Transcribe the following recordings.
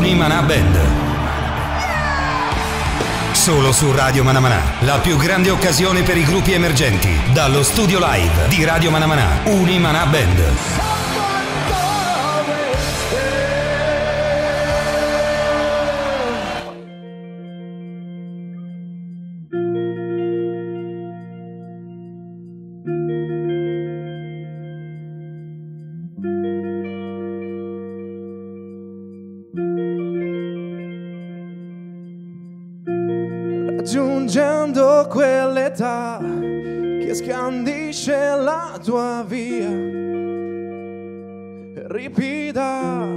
Unimanà Band. Solo su Radio Manà Manà, la più grande occasione per i gruppi emergenti, dallo studio live di Radio Manà Manà, Unimanà Band. Raggiungendo quell'età che scandisce la tua via ripida,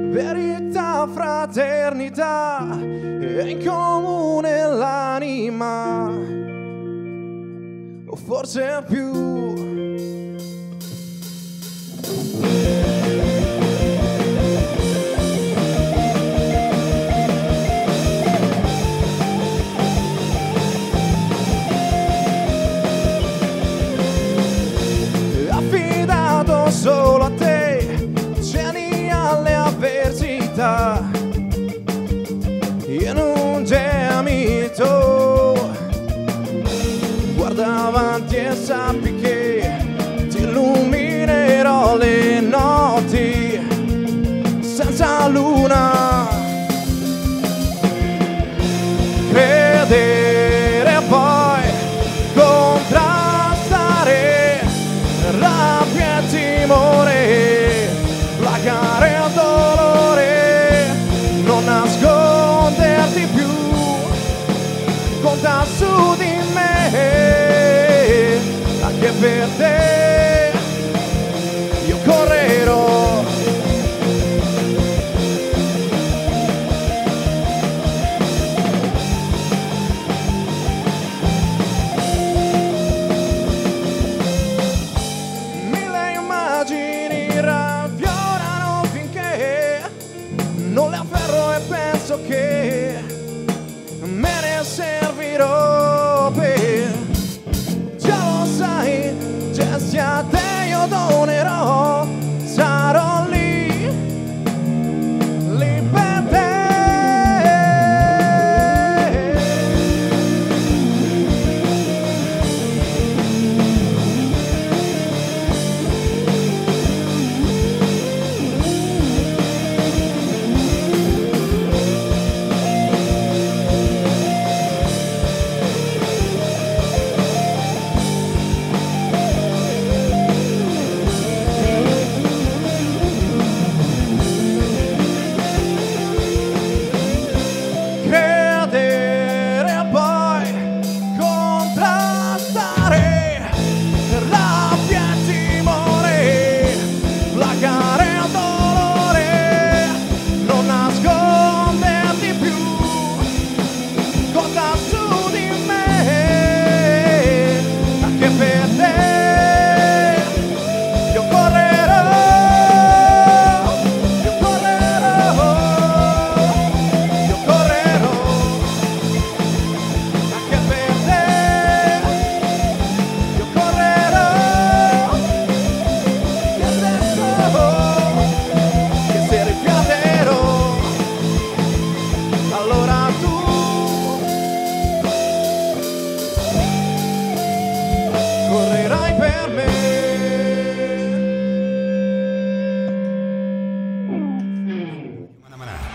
verità, fraternità e in comune l'anima, o forse più. Solo a te, tieni alle avversità, in un gemito. Guarda avanti e sappi che ti illuminerò le notti senza luna. Credere poi contrastare rabbia e timore, placare il dolore, non nasconderti più, conta su di me, anche per te io correrò. Che me ne servirò per, già lo sai, gesti a te io donerò, sarò lì, lì per te.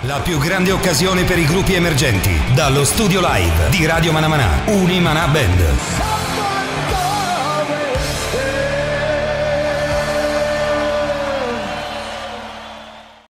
La più grande occasione per i gruppi emergenti, dallo studio live di Radio Manà Manà, Unimanà Band.